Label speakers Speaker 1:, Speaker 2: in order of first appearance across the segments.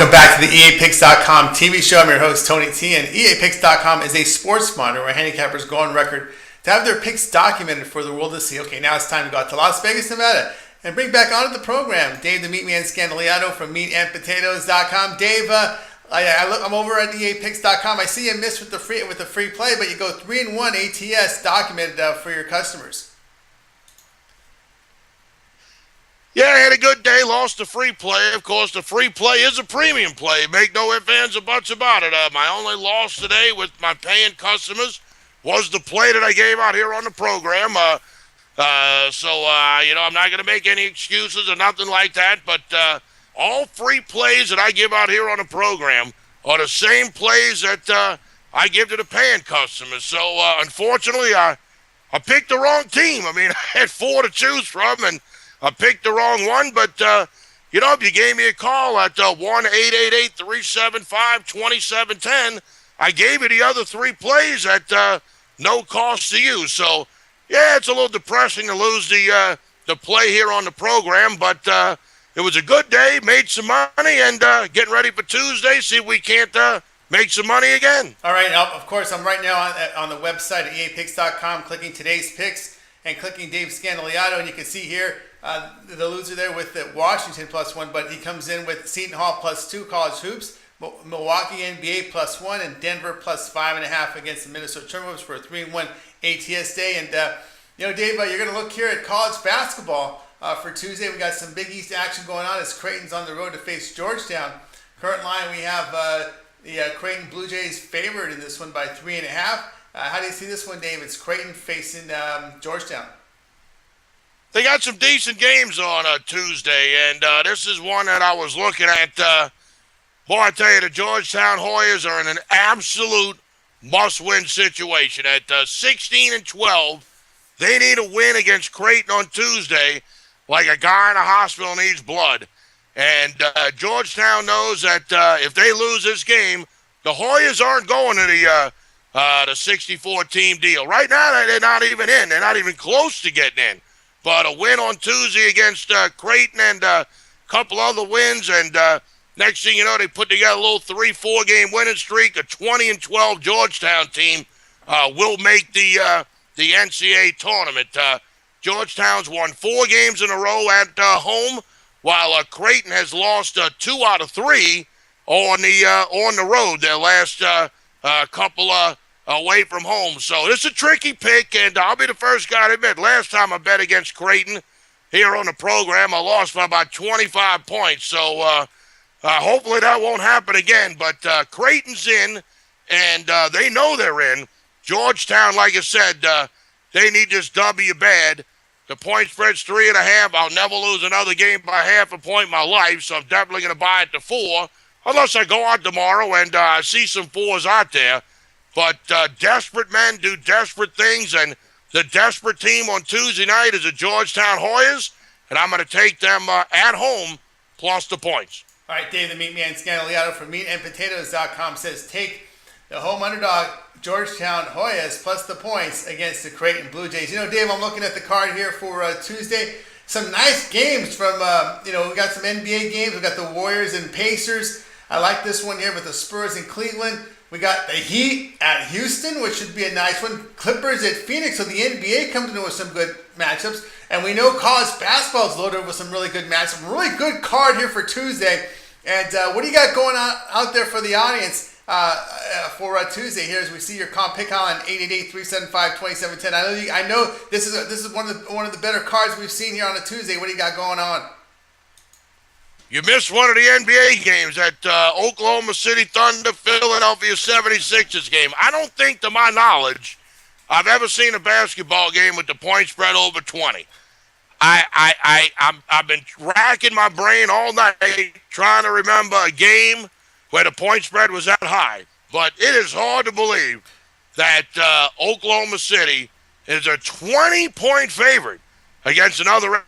Speaker 1: welcome back to the EAPicks.com TV show. I'm your host, Tony T, and EAPicks.com is a sports monitor where handicappers go on record to have their picks documented for the world to see. Okay, now it's time to go out to Las Vegas, Nevada, and bring back onto the program Dave the Meatman Scandaliato from meatandpotatoes.com. Dave, I'm over at EAPicks.com. I see you missed with the free play, but you go 3-1 ATS documented for your customers.
Speaker 2: Yeah, I had a good day, lost the free play. Of course, the free play is a premium play. Make no ifs, ands, or buts about it. My only loss today with my paying customers was the play that I gave out here on the program. I'm not going to make any excuses or nothing like that, but all free plays that I give out here on the program are the same plays that I give to the paying customers. So, unfortunately, I picked the wrong team. I mean, I had 4 to choose from, and I picked the wrong one, but, if you gave me a call at 1-888-375-2710, I gave you the other 3 plays at no cost to you. So, yeah, it's a little depressing to lose the play here on the program, but it was a good day, made some money, and getting ready for Tuesday, see if we can't make some money again.
Speaker 1: All right, of course, I'm right now on the website at EAPicks.com, clicking today's picks and clicking Dave Scandaliato, and you can see here the loser there with the Washington +1, but he comes in with Seton Hall +2 college hoops, Milwaukee NBA +1, and Denver +5.5 against the Minnesota Timberwolves for a 3-1 ATS day. And Dave, you're going to look here at college basketball for Tuesday. We got some Big East action going on as Creighton's on the road to face Georgetown. Current line, we have the Creighton Blue Jays favored in this one by 3.5. How do you see this one, Dave? It's Creighton facing Georgetown.
Speaker 2: They got some decent games on Tuesday, and this is one that I was looking at. Boy, I tell you, the Georgetown Hoyas are in an absolute must-win situation. At 16-12, they need a win against Creighton on Tuesday like a guy in a hospital needs blood. And Georgetown knows that if they lose this game, the Hoyas aren't going to the 64-team deal. Right now, they're not even in. They're not even close to getting in. But a win on Tuesday against Creighton and a couple other wins, and next thing you know, they put together a little 3-4 game winning streak. A 20-12 Georgetown team will make the NCAA tournament. Georgetown's won 4 games in a row at home, while Creighton has lost 2 out of 3 on the road. Their last couple away from home. So this is a tricky pick, and I'll be the first guy to admit, last time I bet against Creighton here on the program, I lost by about 25 points. So hopefully that won't happen again. But Creighton's in, and they know they're in. Georgetown, like I said, they need this W bad. The point spread's 3.5. I'll never lose another game by half a point in my life, so I'm definitely going to buy it to 4, unless I go out tomorrow and see some 4s out there. But desperate men do desperate things, and the desperate team on Tuesday night is the Georgetown Hoyas, and I'm going to take them at home plus the points.
Speaker 1: All right, Dave the Meatman Scandaliato from meatandpotatoes.com says take the home underdog Georgetown Hoyas plus the points against the Creighton Blue Jays. Dave, I'm looking at the card here for Tuesday. Some nice games from, we got some NBA games. We got the Warriors and Pacers. I like this one here with the Spurs in Cleveland. We got the Heat at Houston, which should be a nice one. Clippers at Phoenix. So the NBA comes in with some good matchups. And we know college basketball is loaded with some really good matchups. Really good card here for Tuesday. And what do you got going on out there for the audience for Tuesday here as we see your pick on 888-375-2710. I know this is one of the better cards we've seen here on a Tuesday. What do you got going on?
Speaker 2: You missed one of the NBA games, at Oklahoma City Thunder, Philadelphia 76ers game. I don't think, to my knowledge, I've ever seen a basketball game with the point spread over 20. I've been racking my brain all night trying to remember a game where the point spread was that high. But it is hard to believe that Oklahoma City is a 20-point favorite against another.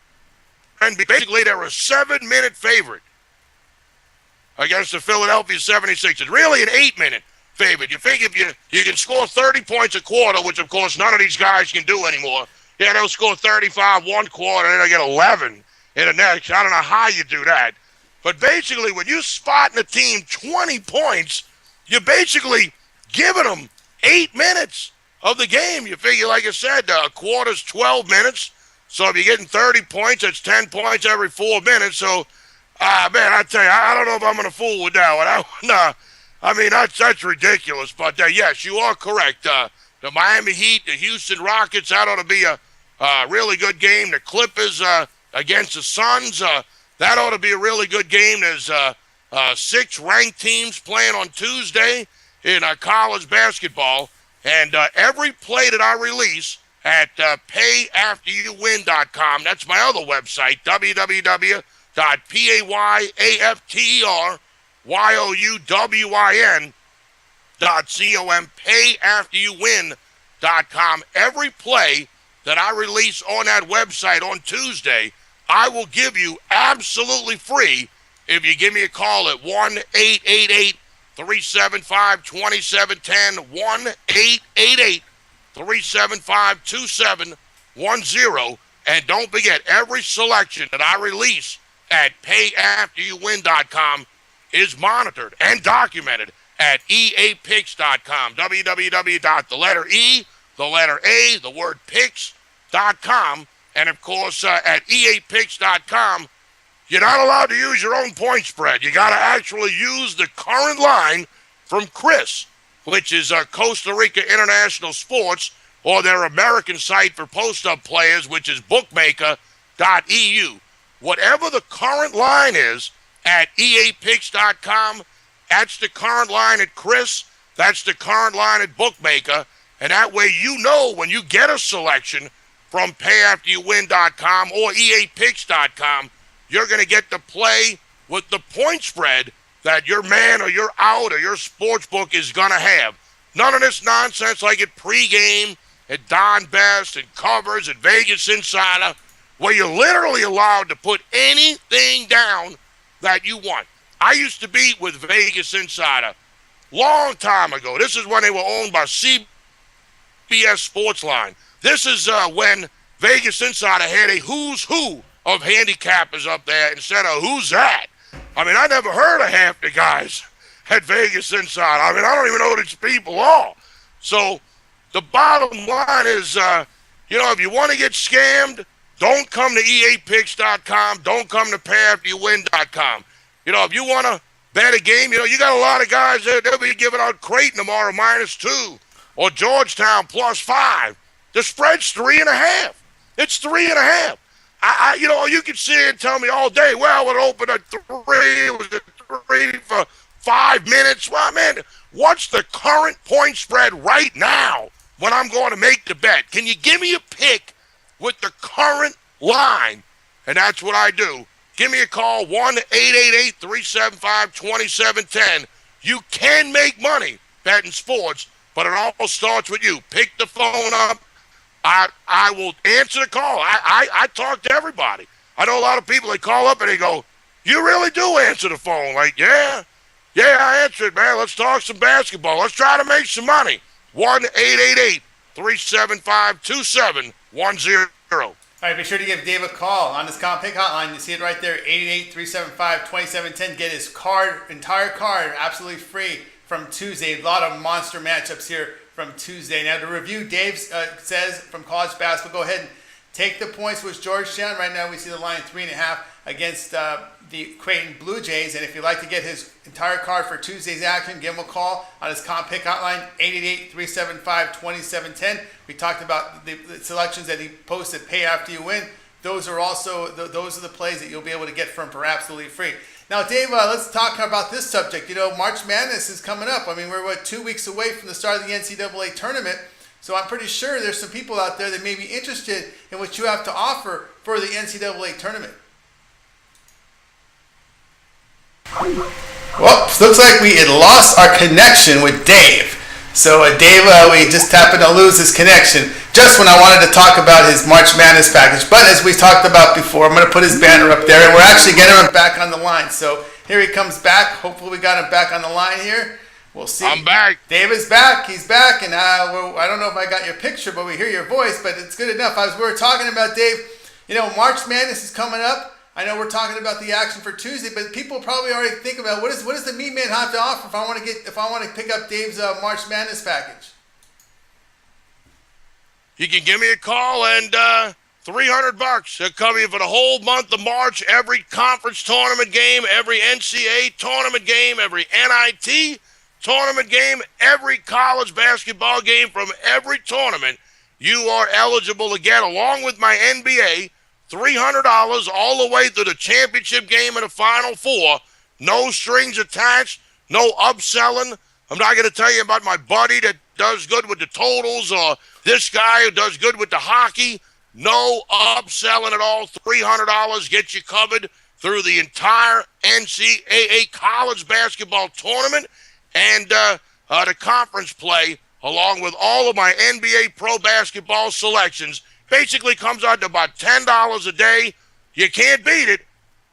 Speaker 2: And basically, they're a 7-minute favorite against the Philadelphia 76ers. Really an 8-minute favorite. You think if you can score 30 points a quarter, which, of course, none of these guys can do anymore. Yeah, they'll score 35 one quarter, and they'll get 11 in the next. I don't know how you do that. But basically, when you're spotting a team 20 points, you're basically giving them 8 minutes of the game. You figure, like I said, a quarter's 12 minutes. So if you're getting 30 points, that's 10 points every 4 minutes. So, man, I tell you, I don't know if I'm going to fool with that one. I mean, that's ridiculous. But, yes, you are correct. The Miami Heat, the Houston Rockets, that ought to be a really good game. The Clippers against the Suns, that ought to be a really good game. There's 6 ranked teams playing on Tuesday in college basketball. And every play that I release at payafteryouwin.com, that's my other website, www.payafteryouwin.com, payafteryouwin.com. Every play that I release on that website on Tuesday, I will give you absolutely free if you give me a call at 1-888-375-2710, 1-888-375-2710. And don't forget, every selection that I release at payafteryouwin.com is monitored and documented at eapicks.com, www.picks.com. And, of course, at eapicks.com, you're not allowed to use your own point spread. You got to actually use the current line from Chris, which is Costa Rica International Sports, or their American site for post-up players, which is bookmaker.eu. Whatever the current line is at eapicks.com, that's the current line at Chris, that's the current line at Bookmaker, and that way you know when you get a selection from payafteryouwin.com or eapicks.com, you're going to get to play with the point spread that your man or your out or your sports book is going to have. None of this nonsense like at pregame, at Don Best, and covers, at Vegas Insider, where you're literally allowed to put anything down that you want. I used to be with Vegas Insider long time ago. This is when they were owned by CBS Sportsline. This is when Vegas Insider had a who's who of handicappers up there instead of who's that. I mean, I never heard of half the guys at Vegas Insider. I mean, I don't even know who these people are. So the bottom line is, if you want to get scammed, don't come to eapicks.com. Don't come to payafteryouwin.com. If you want to bet a game, you got a lot of guys there. They'll be giving out Creighton tomorrow -2 or Georgetown +5. The spread's 3.5. It's 3.5. You can sit here and tell me all day, well, it opened at 3. It was at 3 for 5 minutes. Well, man, what's the current point spread right now when I'm going to make the bet? Can you give me a pick with the current line? And that's what I do. Give me a call, 1-888-375-2710. You can make money betting sports, but it all starts with you. Pick the phone up. I will answer the call. I talk to everybody. I know a lot of people, they call up and they go, you really do answer the phone. Like, yeah, I answer it, man. Let's talk some basketball. Let's try to make some money. 1-888-375-2710.
Speaker 1: All right, be sure to give Dave a call on his comp pick hotline. You see it right there, 888-375-2710. Get his entire card, absolutely free from Tuesday. A lot of monster matchups here from Tuesday. Now, to review, Dave says from college basketball, go ahead and take the points with Georgetown. Right now, we see the line 3.5 against the Creighton Blue Jays. And if you'd like to get his entire card for Tuesday's action, give him a call on his comp pick hotline, 888-375-2710. We talked about the selections that he posted, Pay After You Win. Those are also those are the plays that you'll be able to get from for absolutely free. Now, Dave, let's talk about this subject. March Madness is coming up. I mean, we're 2 weeks away from the start of the NCAA tournament. So I'm pretty sure there's some people out there that may be interested in what you have to offer for the NCAA tournament. Whoops, looks like we had lost our connection with Dave. So Dave, we just happened to lose his connection just when I wanted to talk about his March Madness package. But as we talked about before, I'm going to put his banner up there, and we're actually getting him back on the line. So here he comes back. Hopefully we got him back on the line here. We'll see.
Speaker 2: I'm back.
Speaker 1: Dave is back. He's back, and I don't know if I got your picture, but we hear your voice, but it's good enough. We were talking about, Dave, March Madness is coming up. I know we're talking about the action for Tuesday, but people probably already think about what does the Meatman have to offer if I want to pick up Dave's March Madness package.
Speaker 2: You can give me a call and $300. It'll cover you for the whole month of March. Every conference tournament game, every NCAA tournament game, every NIT tournament game, every college basketball game from every tournament. You are eligible to get, along with my NBA, $300 all the way through the championship game and the Final Four. No strings attached, no upselling. I'm not going to tell you about my buddy that does good with the totals or this guy who does good with the hockey. No upselling at all. $300 gets you covered through the entire NCAA college basketball tournament and the conference play, along with all of my NBA pro basketball selections. Basically comes out to about $10 a day. You can't beat it.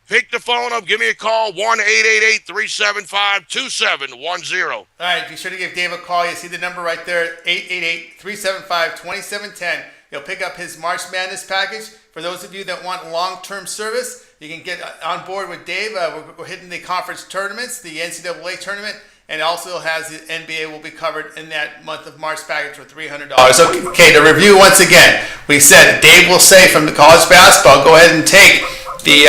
Speaker 2: Pick the phone up. Give me a call, 1-888-375-2710.
Speaker 1: All right, be sure to give Dave a call. You see the number right there, 888-375-2710. He'll pick up his March Madness package. For those of you that want long-term service, you can get on board with Dave. We're hitting the conference tournaments, the NCAA tournament, and also has the NBA will be covered in that month of March package for $300. Okay, to review once again, we said Dave will say from the college basketball, go ahead and take the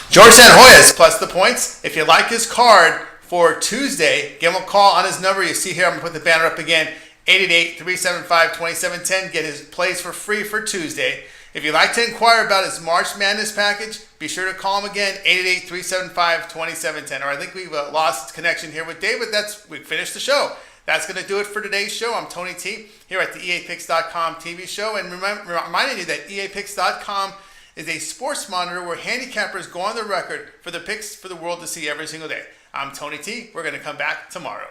Speaker 1: Georgetown Hoyas plus the points. If you like his card for Tuesday, give him a call on his number. You see here, I'm going to put the banner up again, 888-375-2710. Get his plays for free for Tuesday. If you'd like to inquire about his March Madness package, be sure to call him again, 888-375-2710. Or I think we've lost connection here with Dave, but we've finished the show. That's going to do it for today's show. I'm Tony T here at the EAPicks.com TV show. And reminding you that EAPicks.com is a sports monitor where handicappers go on the record for the picks for the world to see every single day. I'm Tony T. We're going to come back tomorrow.